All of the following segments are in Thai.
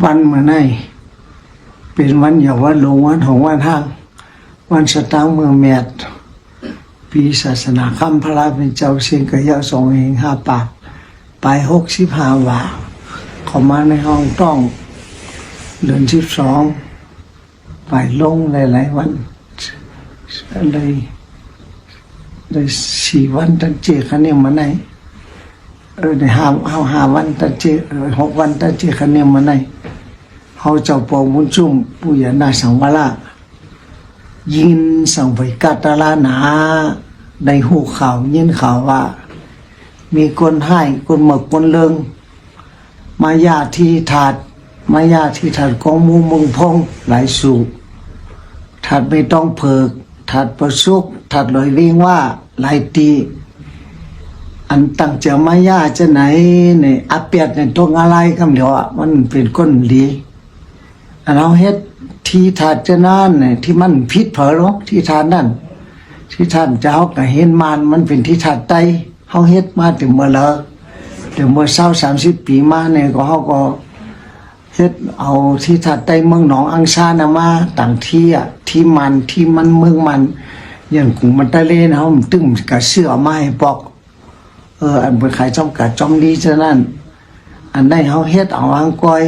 วันเมื่อไหร่เป็นวันอย่าวันหลงวันของวันห้างวันสตางค์เมืองแมดปีศาสนาคำพระราเป็นเจ้าเสียงกระยาสองเองห้าปากไป65 วาเข้ามาในห้องต้องเดือน12ไปลงหลายๆวันเลย4 วันตั้งเจคันเนี่ยมาไหนในห้าวันตั้งเจ6 วันตั้งเจคันเนี่ยมาไหนเขาเจ้าปอมุนจุ่มผู้ใหญ่นาสังวรายินสังไฟกัตลานาในหูข่าวยินข่าวว่ามีคนให้คนหมกคนเลิงมายาที่ถาดของมูมึงพงหลายสูบถาดไม่ต้องเพิกถาดประสุกถาดลอยวิ่งว่าหลายตีอันตั้งเจ้ามายาจะไหนเนี่ยอาเปียดในตรงอะไรคำเดียวมันเป็นคนดีอันเราเฮ็ดที่ถาดจะนั่นเนี่ยที่มันพิษเผลอที่ถาดนั่นที่ท่านเจ้าก็เห็นมันเป็นที่ถาดไตเขาเฮ็ดมาถึงเมื่อ30 ปีมาเนี่ยก็เขาก็เฮ็ดเอาที่ถาดไตเมืองหนองอังซานะมาต่างที่ที่มันเมืองมันอย่างกรุงมันตะเลนะเขาตึ้มกับเสื้อมาให้บอกอันเป็นขายจอมกัดจอมดีฉะนั้นอันได้เขาเฮ็ดเอาอังก้อย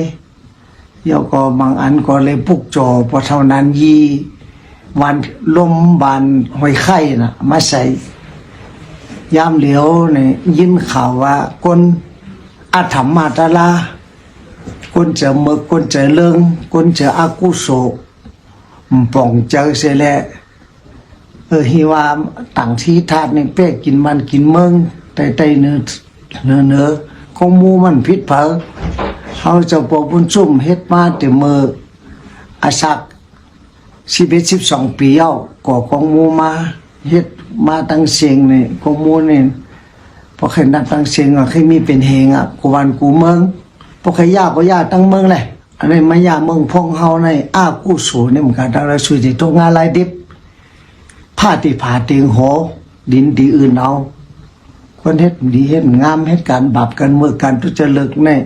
เดี๋ยวก็บางอันก็เลยพุกจอพอเท่านั้นวันลมบานหอยไข่น่ะมาใส่ยามเหลียวเนี่ยยินข่าวว่าคนอาถรรพ์มาตาลาคนเจอเมือคนเจอเลิงคนเจออากุโสป่องเจอเสียแล้วฮิว่าต่างที่ธาตุในเป้กินมันกินเมืองไตเนื้อของมูมันพิษเผาเขาจะปบุญซุ่มเฮ็ดมาแต่เมื่ออาศัก11-12 ปีเอาก่อของมูมาเฮ็ดมาตั้งเสียงนี่ของมูนี่พอเคยนักตั้งเสียงเคยมีเป็นเฮงกูวันกูเมืองพอเคยยากก็ยากตั้งเมืองเลยอันนี้มายาเมืองพงเฮาในอากูสูนี่มันก็ได้ละสุจิตงานหลายดิบผ้าที่ผ่าเตียงโหดินดีอื่นเอาคนเฮ็ดดีเฮ็ดงามเฮ็ดการบาปกันมือการทุจริตนี่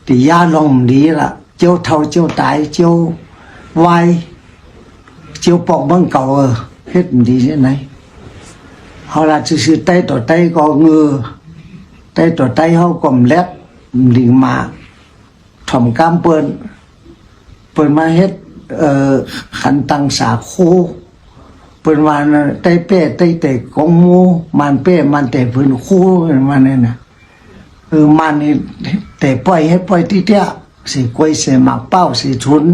ที่ยาลงดีล่ะเจียวเท่าเจียวตายเจียววายเจียวปอกเมืองเก่าเฮ็ดดีใช่ไหมเขาละซื่อๆไตต่อไตก็เงือไตต่อไตเขาก็มเล็ดลิงมาถ่อมกามเปิ้นมาเฮ็ดขันตังสาคูเปิ้นว่าไตเป้ไตเตของหมู่มันเป้มันแต่เพิ่นคู่มันนั่นน่ะมันนี่แต่ปล่อยให้ปล่อยที่เตี้ยสิกล้วยใส่หมากเป้าสิชุน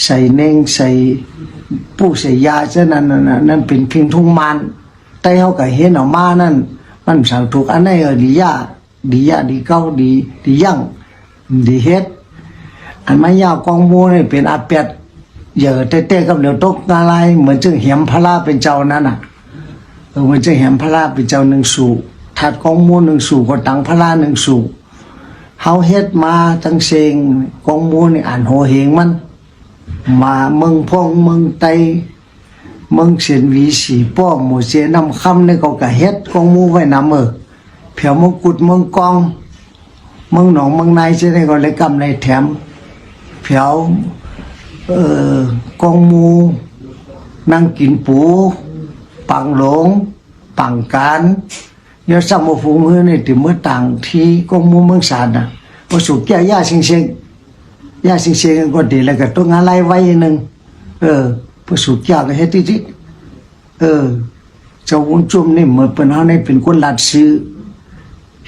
ใส่เน่งใส่ผู้ใส่ยาฉะนั้นนั่นเป็นเพียงทุ่งมันแต่เขาก็เห็นออกมานั่นมันสั่งถูกอันไหนดียาดีเก้าดียั่งดีเฮ็ดอันมายาวกองมูนี่เป็นอาเป็ดเยอะเต้ๆกับเหลียวตกอะไรเหมือนจึงเหียมพระราเป็นเจ้านั่นน่ะเหมือนจึงเหียมพระราเป็นเจ้าหนึ่งสู่ถัดกองมูหนึ่งสู่ก็ตังพระราหนึ่งสู่เขาเฮ็ดมาตั้งเสียงกองมูนี่อ่านโหเหงมันมาเมืองพงเมืองไตเมืองเสียนวีสีป้อหมู่เสียนำคำนี่ก็เฮ็ดกองมูไว้นำเผียวมงกุฎเมืองกองเมืองหนองเมืองในใช่ไหมก็เลยกำในแถมเผียวกองมูนั่งกินปูปังหลงปังการยอดสมบูรณ์มือนี่ถึงเมื่อต่างที่กองมูเมืองสารน่ะพอสุกแก่ย่าเสียงก็ดีแล้วก็ต้องอะไรไว้นึงพอสุกแก่ก็เฮ็ดที่เจ้าวุ้นจุ่มนี่เหมือนเป็นเฮานี่เป็นคนลัดซื้อ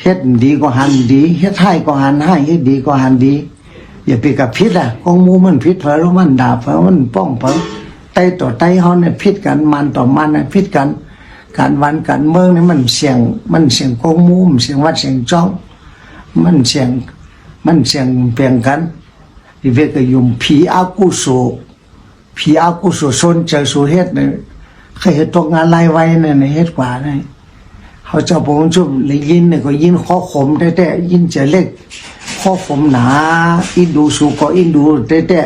เฮ็ดดีก็หันดีเฮ็ดให้ก็หันให้เฮ็ดดีก็หันดีอย่าไปกับพิษของมูมันพิษเผลอมันด่าเผลอมันป้องเผลอไตต่อไตเฮาเนี่ยพิษกันมันต่อมันน่ะพิษกันการวันการเมืองนี่มันเสียงของมูมันเสียงวัดเสียงจ้องมันเสียงเปลี่ยนกันอีเวก็ยุ่มผีอากุโสสนใจสู่เฮ็ดเนี่ยเคยเฮ็ดตกงานไล่ไว้เนี่ยเฮ็ดกว่าเนี่ยเขาเจ้าผมชุบเลยยินเนี่ยก็ยินข้อขมแต่ยินจะเล็กข้อขมหนาอินดูสู่ก็อินดูแต่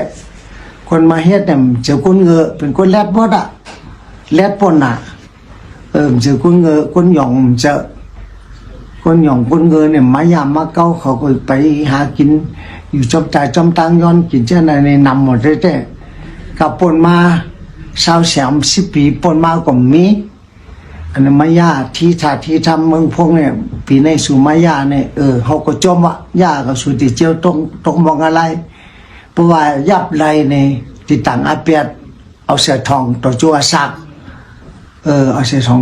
คนมาเฮ็ดเนี่ยเจ้าคนเงือเป็นคนแลดบดแลดปนเจ้าคนเงือคนหย่องเจ้าคนหย่องคนเงือเนี่ยมายามมาเก้าเขาก็ไปหากิน อยู่จอมจ่ายจอมตังย้อนกินเจ้าในนำหมดเลยแต่กับปนมา20-30 ปีปนมาก็มีอันนั้นมายาที่ถาที่ทำเมืองพงเนี่ยปีในสู่มายาเนี่ยเขาก็จมว่ายากับสุติเจียวต้องมองอะไรเพราะว่ายับไรในติดต่างอาเปียดเอาเสือทองตัวจัวซักเอาเสือทอง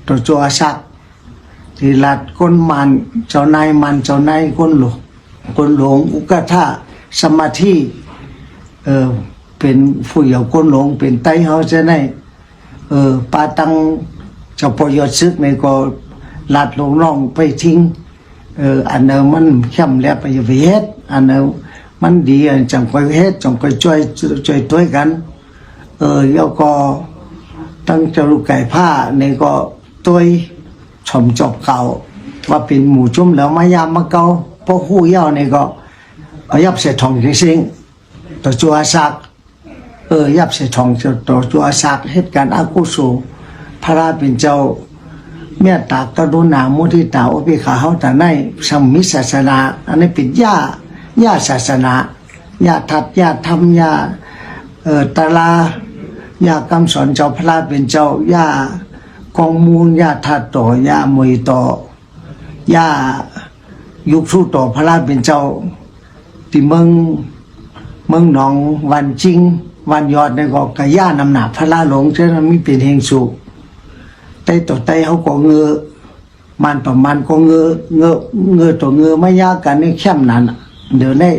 ตัวจัวซักที่ลัดก้นมันเจ้านายมันเจ้านายก้นหลวงอุกธาสมาธิเป็นผู้เยาว์ก้นหลวงเป็นไตเขาจะได้ปาตังเจ้าปยศซึกในก็ลัดลงน้องไปทิ้งอันเนมันเข้มแล้วไปเฮ็ดอันเนมันดีจังไปเฮ็ดจังไปช่วยตัวกันแล้วก็ตั้งเจ้าลูกไก่ผ้าในก็ตัวชมจบเก่าว่าเป็นหมู่จุ่มแล้วมายามมาเก่าพวกหู้เย้าในก็ยับเสทองจริงๆตัวจัวซักยับเสทองตัวจัวซักเหตุการณ์อากุศลพระราเป็นเจ้าเมตตากรุณามุทิตาอุเบกขาเขาแต่ในสมิศาสนาอันนี้เป็นญาศาสนาญาทัดญาธรรมญาตาลาญาคำสอนเจ้าพระราเป็นเจ้าญากองมูลญาทัดต่อญามวยต่อญายุคสู้ต่อพระราเป็นเจ้าที่เมืองหนองวันจริงวันยอดในก็กะย่านำหนาพระราหลงเช่นนั้นมีเป็นเฮงสุขไตต่อไตเขาก็เงือมันประมาณก็เงือต่อเงือไม่ยากกันนี่เข้มนั้นเดี๋ยวนี้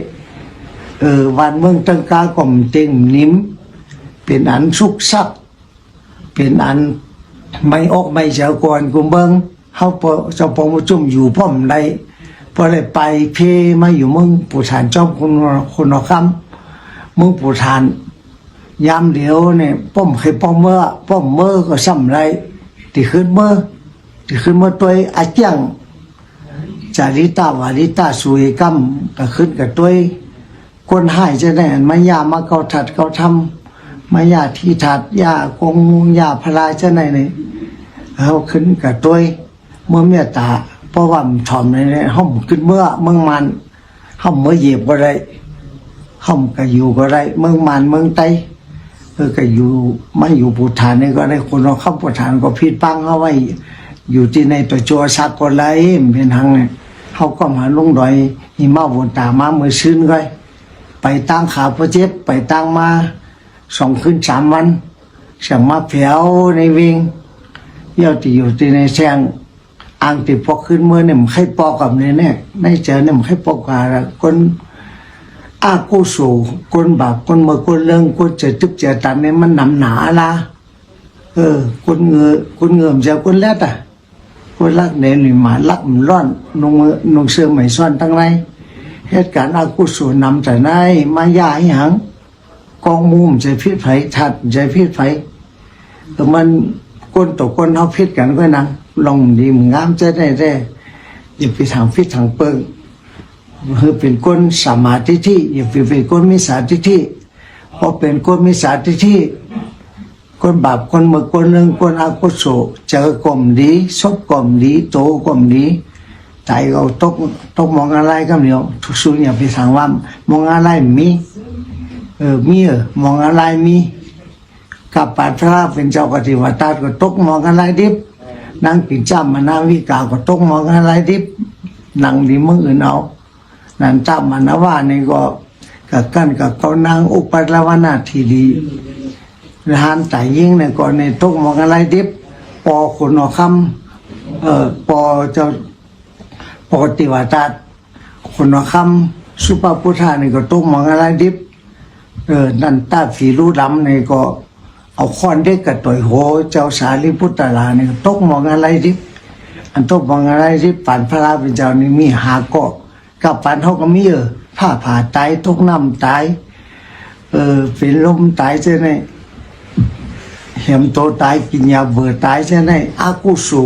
วันเมืองตั้งกาก่อมเต็งนิ่มเป็นอันสุกซักเป็นอันไม่ออกไม่เจ้าก่อนกุมเบิงเขาเจ้าปองจุ่มอยู่พ่อมได้พอเลยไปเพมาอยู่เมืองปู่ฐานเจ้าคนคำเมืองปู่ฐานยามเดียวเนี่ยป้อมเคยป้อมเมื่อก็ซ้ำไรที่ขึ้นเมื่อตัวอาเจียงจาริตาวาริตาสุยกัมก็ขึ้นกับตัวคนหายจะได้มายามาเกาถัดเกาทำมายาที่ถัดยากงมุงยาพลาจะไหนเนี่ยเขาขึ้นกับตัวเมื่อเมตตาเพราะว่าถอมในนี้ห้องขึ้นเมื่อเมืองมันห้องเมื่อเหยียบก็ได้ห้องก็อยู่ก็ได้เมืองมันเมืองไตก็อยู่ไม่อยู่ปูฐานนี่ก็ได้คนเราเข้าปูฐานก็พิดปังเอาไว้อยู่ที่ในตัวจัวซักก็ไล่เป็นทางเนี่ยเขาก็มาลงดอยหิมะบนตามาเมื่อซื้นก็ไปตั้งขาประเจ็บไปตั้งมา2 คืน 3 วันเสียงมาแผ่วในวิ่งเยี่ยวที่อยู่ที่ในแซงอ่างติดพอขึ้นเมื่อเนี่ยมันให้ปอกับเนี่ยในเจอเนี่ยมันให้ปอกกับคนอากูสูคนบาปคนเมื่อคนเรื่องคนเจตึกเจตันเนี่ยมันหนำหนาละคนเงือมเจ้าคนแรกคนรักเนี่ยหรือหมารักมันร้อนนงเสื้อใหม่ซ่อนทั้งไรเหตุการณ์อากูสูนำแต่ไหนมายาให้หังกองมุมใจพิษไผ่ถัดใจพิษไผ่แต่มันคนต่อคนเขาพิษกันก็นังลงดีมึงงามจะได้อย่าไปทางพิษทางเปิงคือเป็นคนสมาธิที่อย่าไปเป็นคนมิจฉาทิฏฐิเพราะเป็นคนมิจฉาทิฏฐิคนบาปคนเมื่อคนเรื่องคนอากุศลเจอกลมดีซบกลมดีโตกลมดีใจเราตกมองอะไรก็เดียวทุกส่วนอย่าไปทางว่ามองอะไรมีมองอะไรมีกับปัตตาเป็นเจ้ากติวัตก็ตกมองอะไรดิบนางปิ่นจ้ามานาวิกาก็ตกมองอะไรดิบนางดีเมืองอื่นเอานั่นจ้ามานาว่านี่ก็กันกับเขานางอุปราชนาทีดีทหารแต่ยิ่งเนี่ยก่อนในตกมองอะไรดิบปอขุนอคำปอเจ้าปกติวัตขุนอคำสุภาพุทธานี่ก็ตกมองอะไรดิบนั่นตาฝีรู้ดำนี่ก็เอาค้อนเด็กกับต่อยโหเจ้าสารีพุทธลานี่ตกมองอะไรดิอันตกมองอะไรดิปานพระราเป็นเจ้านี่มีหาเกาะกับปานเขาก็มีผ้าผ่าตายตกน้ำตายเป็นลมตายใช่ไหมเห็มโตตายกินยาเบื่อตายใช่ไหมอากุสู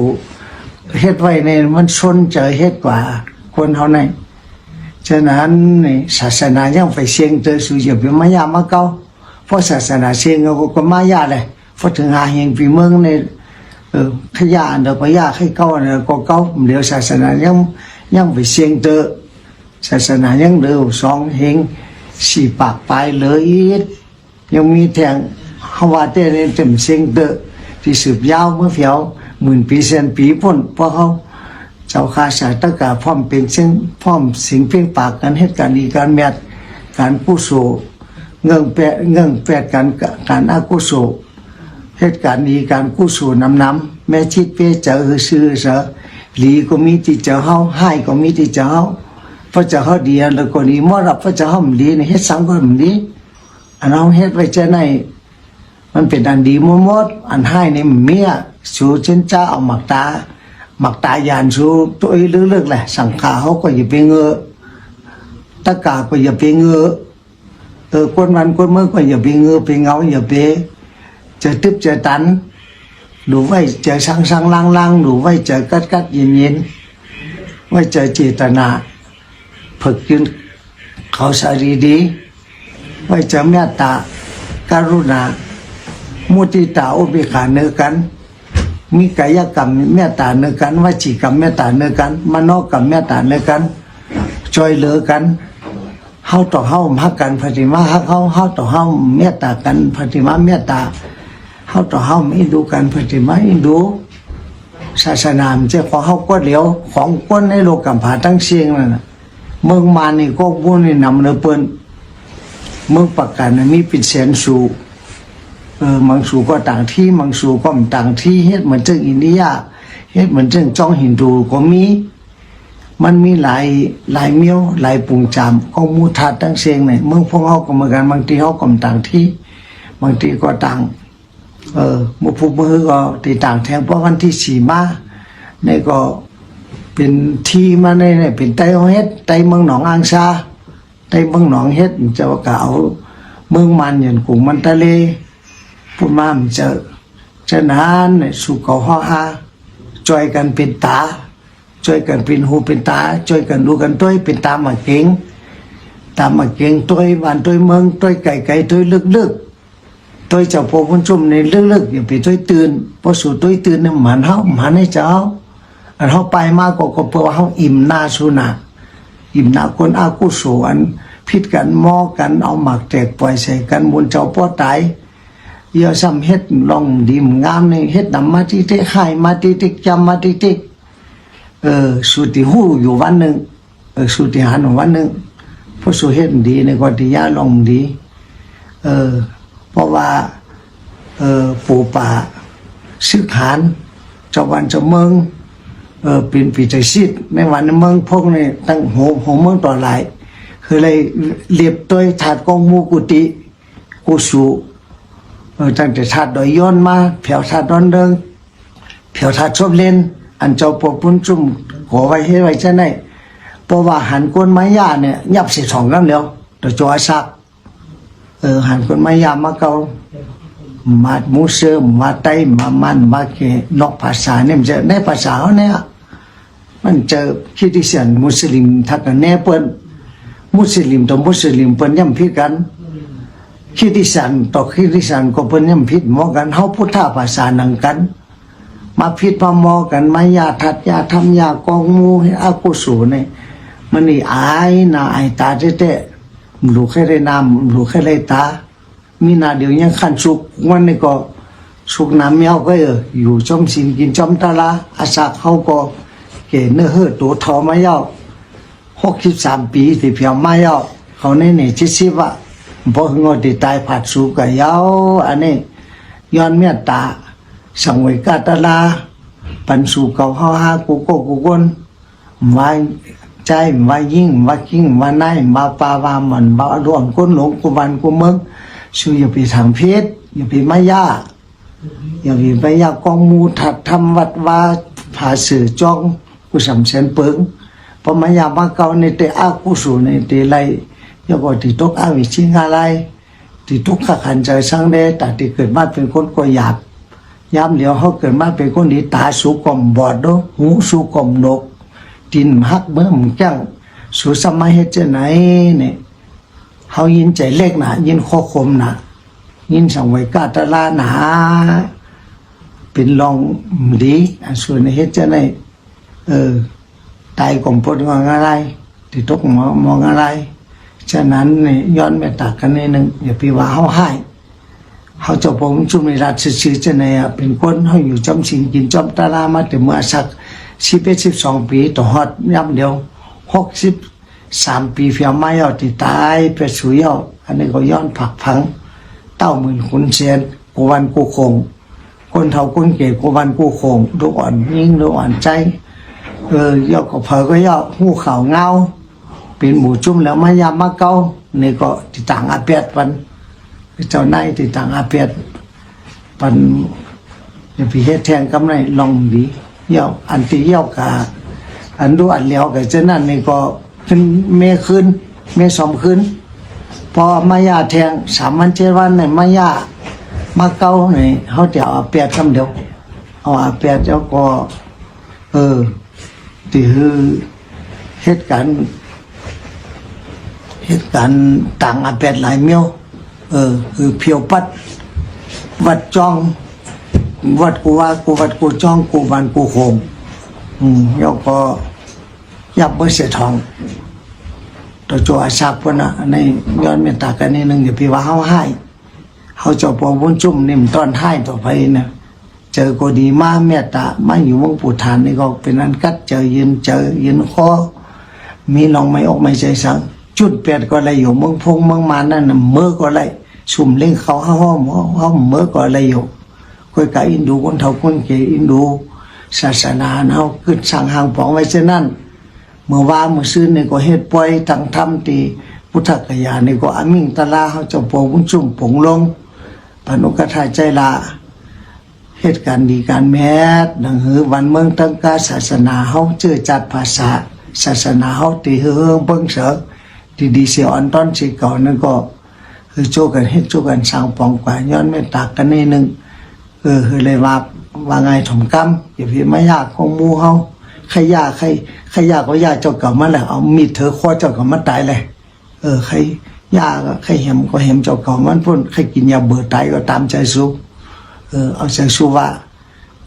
เฮ็ดไว้ในมันชนเจอเฮ็ดกว่าคนเขาในฉะนั้นนี่ศาสนายังไปเสียงเจอสู่อย่าไปมายามาเก่าเพราะศาสนาเสียงก็มายาเลยพอถึงหาเฮงปีเมืองในขยะเดี๋ยวก็ยาให้เก่าเดี๋ยวก็เก่าเดี๋ยวศาสนายังไปเสียงเจอ ศาสนายังเร็วสองเฮงสี่ปากปลายเลยยังมีแทงเฮาว่าแต่เนี่ยเต็มเสียงเตอที่สืบยาวเมื่อเฟียวหมื่นปีแสนปีพ้นเพราะเขาเจ้าข้าสาตกาพร้อมเป็นเส้นพร้อมสิงเพ่งปากกันเหตุการณ์ดีการแมดการกู้สู่เงื่องแปดการอากุโสเหตุการณ์ดีการกู้สู่น้ำแม่ชิดเป้เจอซื้อเสอหลีก็มีที่เจอเฮาให้ก็มีที่เจอเฮาพระเจ้าเฮาดีแล้วก็ดีมอรับพระเจ้าเฮาดีในเฮ็ดสังก็ดีอันเฮาเฮ็ดไว้จะไหนมันเป็นอันดีหมดอันให้นี่เมียสู่เช่นจ้าเอาหมักตายานสู่ตัวเลือกแหละสังขาเขาก็อย่าไปเงอตะกาก็อย่าไปเงอคนวันคนเมื่อก็อย่าไปเงอไปเงาอย่าไปจะตึบจะตันดูไว้จะสังล่างดูไว้จะกัดเย็นไว้จะเจตนาฝึกยืนเขาสารีดีไว้จะเมตตาการุณามุทิตาอุเบกขาเนื้อกันมีกายกรรมเมตตาเนื้อกันวจีกรรมเมตตาเนื้อกันมโนกรรมเมตตาเนื้อกันช่วยเหลือกันเฮาต่อเฮาฮักกันปฏิมาฮักเฮาต่อเฮาเมตตากันปฏิมาเมตตาเฮาต่อเฮาไม่ดูกันปฏิมาไม่ดูศาสนามันจะของเฮาก็เหลียวของคนในโลกกัมพาทั้งเสียงนั่นน่ะเมืองมานี่ก็บุญนี่นำเนื้อเปิ้นเมืองปากกันมีเป็นแสนสูมังสูก็ต่างที่มังสูก็ต่างที่เฮ็ดเหมือนเจ้าอินเดียเฮ็ดเหมือนเจ้าจ้องฮินดูก็มีมันมีหลายเมียวหลายปุ่งจามก็มูทัดตั้งเสียงเนี่ยเมืองพวกเฮาก็เหมือนกันบางทีเฮาก็ต่างที่บางทีก็ต่างมุผู้มือก็ตีต่างแทงเพราะวันที่สี่มาเนี่ยก็เป็นที่มาในเนี่ยเป็นไต้เฮ็ดไต้เมืองหนองอังซาไต้เมืองหนองเฮ็ดจะว่าก็เอาเมืองมันอย่างกลุ่มมันทะเลพูดมามันจะนานเนี่ยสู่เขาห่อหาช่วยกันเป็นตาช่วยกันเป็นหูเป็นตาช่วยกันดูกันต้วยเป็นตามาเก่งต้วยบ้านต้วยเมืองต้วยไก่ต้วยลึกต้วยเจ้าพ่อคนชุ่มในลึกอย่าไปต้วยตื่นพอสู่ต้วยตื่นเนี่ยหมันให้เจ้าอันเฮาไปมาก็เพราะว่าเฮาอิ่มหน้าสุนาอิ่มหน้าคนอากุโสอันพิษกันมอกันเอาหมักแตกปล่อยใส่กันบนเจ้าพ่อตายเยอะซ้ำเฮ็ดลองดีมงามนี่เฮ็ดนำมาที่ขายมาที่จำมาที่สุติหูอยู่วันหนึ่งสุติหารวันหนึ่งเพราะสุเฮ็ดดีในกติยาลองดีเพราะว่าปู่ป่าซึกหารเจ้าวันเจ้าเมืองเป็นปีใจซิดในวันเมืองพวกนี้ตั้งหัวเมืองต่อหลายคือเลยเรียบตัวถาดกองมูกุติกุสุตั้งแต่ถาดดอยย้อนมาแผ่วถาดดอนเดิงแผ่วถาดชอบเล่นอันเจ้าปกปุ้นจุ่มขอไว้ให้ไว้ใช่ไหมเพราะว่าหันก้นไม้ยาเนี่ยยับเสียสองกันแล้วตัวจอยซักหันก้นไม้ยามาเกามามูเซอมาไตมามันมาเกนอกภาษาเนี่ยมันจะในภาษาเขาเนี่ยมันจะคริสเตียนมุสลิมทักกันแน่เปิ้นมุสลิมต่อมุสลิมเปิ้นย่ำพิกันคริสเตียนต่อคริสเตียนก็เปิ้นย่ำพิดมอกันเฮาพุทธภาษานังกันมาพิดมามอกันมายาทัดยาทำยากองมูให้อากุศลเนี่ยมันนี่อายนาอายตาเต้ๆลูกแค่ได้นามลูกแค่ได้ตามีนาเดียวยังขันสุกวันนี้ก็สุกน้ำเมียวก็อยู่จอมสินกินจอมตาลาอาศักเขาก็เก๋เนื้อเหือตัวทอมาเย้า63 ปีที่เพียงมาเย้าเขาเนี่ย70ว่าพอหงอติตายผัดสุกกับเย้าอันนี้ย้อนเมตตาสังเวกาตลาปันสู่เก่าเฮาหากูคนว่าใจว่ายิ่งว่ากิ้งว่าไนว่าปาว่ามันว่าร่วงคนหลงกูวันกูเมืองสู้อย่าไปทางเพศอย่าไปมายากองมูถัดทำวัดว่าผ่าสื่อจ้องกูสำเสนเปิงพอมายามาเก่าในเตอากุสูในเตไลอย่าบอกที่ตกอาวิชิงอะไรที่ทุกข์ขันใจสร้างได้แต่ที่เกิดมาเป็นคนก็หยาบย้ำเหลียวเขาเกิดมาเป็นคนดีตาสูกลมบอดdoหูสูกลมนกดินหักเมื่อมจังสูสมัยเฮ็ดจะไหนเนี่ยเขายินใจเล็กนะยินข้อคมนะยินสังเวกาตลาหนาเป็นลองดีส่วนเฮ็ดจะไหนตายกลมปดงอะไร ที่ตกมองอะไรฉะนั้นเนี่ยย้อนเมตตากันนิดนึงอย่าไปว่าเขาให้เขาเจ้าพระบุญชุ่มในราชสีจะในเป็นคนเขาอยู่จอมสิงกินจอมตาลามาแต่เมื่อสัก11-12 ปีต่อฮอดย่ำเดียว63 ปีเพียงไม่เอาที่ตายไปสู่ยอดอันนี้ก็ย้อนผักพังเต้าหมื่นขุนเชียนกูวันกูคงคนเฒ่าคนเก๋กูวันกูคงดูอ่อนยิ่งดูอ่อนใจยอดก็เผอก็ยอดหูข่าวเงาเป็นหมู่จุ่มแล้วมายามมาเก้านี่ก็ติต่างอาเปียดปันเจ้านายติต่างอาเปียดปันอย่าไปเฮ็ดแทงกำไรลองดียอดอันที่ยอดกะอันดูอันเลี้ยวกับเจ้านั่นนี่ก็ขึ้นเมขึ้นเมสองขึ้นพอมายาแทง3 วัน7 วันเนี่ยมายามาเก้าเนี่ยเขาจะเอาเปียดคำเดียวเอาอาเปียดแล้วก็ที่คือเหตุการณ์ต่างอาเปียดหลายเมียวคือเพียวปัดวัดจ้องวัดกูว่ากูวัดกูจ้องกูวันกูโคงแล้วก็ยับเบอร์เสียทองตัวโจอาชาพนะในย้อนเมตตากันนิดนึงอย่าพี่ว่าให้เขาเจ้าพอบุญจุ่มนิ่มต้อนให้ต่อไปนะเจอก็ดีมาเมตตามาอยู่วงปู่ฐานนี่ก็เป็นอันกัดเจอยืนคอมีน้องไม่ออกไม่ใจสังจุดเปียดก็เลยอยู่เมืองพงเมืองมานั่นน่ะเมื่อก็เลยสุ่มเล่งเขาห้องเมื่อก็เลยอยู่คุยกับอินดูคนเฒ่าคนเก๋อินดูศาสนาเขาขึ้นสั่งห่างปองไว้เช่นนั้นเมื่อว่ามือซื้อนี่ก็เฮ็ดปล่อยทางธรรมตีพุทธกยานี่ก็อามิงตะลาเขาเจ้าปู่บุญชุ่มผงลงปนุกทาใจละเหตุการณ์ดีการแม้ดังหือวันเมืองตั้งกาศาสนาเขาเชื่อจัดภาษาศาสนาเขาตีเฮือเบิ้งเสือดีเสียอ่อนต้นสีเก่านั่นก็คือโจกันเฮ็ดโจกันสร้างปองกว่าย้อนเมตตากันนิดนึงคือเลยว่าไงถมกรรมอย่าพี่ไม่ยากของมูเขาใครยากก็ยากเจ้าเก่ามาแล้วเอามีดเถอข้อเจ้าเก่ามาตายเลยใครยากใครเห็มก็เห็มเจ้าเก่ามันพ้นใครกินยาเบื่อตายก็ตามใจสู้เอาใจสู้ว่า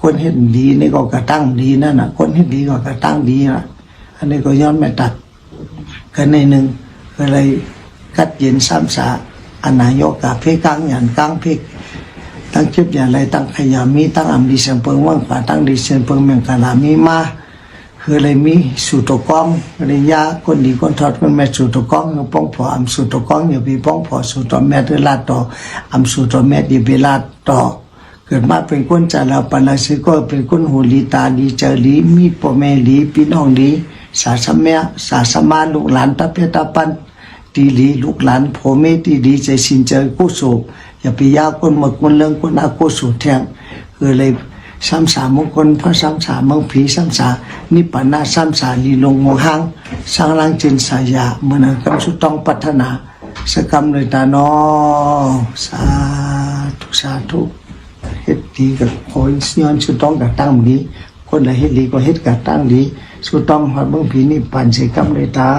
คนเห็นดีนี่ก็กระตั้งดีนั่นน่ะคนเห็นดีก็กระตั้งดีนะอันนี้ก็ย้อนไม่ตัดกันในหนึ่งก็เลยกัดเย็นซ้ำสาอันนายกกับเพกังอย่างกังเพกตั้งคลิปอย่างไรตั้งขยามีตั้งอัมดิเซนเปิงว่างฝ่าตั้งดิเซนเปิงเมืองกาลามีมาคือเลยมีสุตกองระยะคนดีคนทอดคนแม่สุตกองป้องพออัมสุตกองอย่าไปป้องพอสุตแม่เดลาต่ออัมสุตแม่อย่าไปลาต่อเกิดมาเป็นคนจาราปนาสิก็เป็นคนหูลีตาดีเจรีมีพ่อแม่ดีพี่น้องดีสาสมาลูกหลานตะเพตะปันตีลีลูกหลานพ่อแม่ตีดีใจสินใจกุศลอย่าไปยาคนหมดคนเรื่องคนอากุศลแทงคือเลยซ้ำสามงคลพระซ้ำสามมังผีซ้ำสานิพพานาซ้ำสาลีลงงหังสร้างลังจินสายาเมื่อนั้นกำสุต้องพัฒนาสกรรมเลยตาโนสาธุเฮ็ดดีกับคนย้อนสุต้องกับตั้งดีคนละเฮ็ดดีก็เฮ็ดกับตั้งดีสุต้องหอดมังผีนิพพานสกรรมเลยตา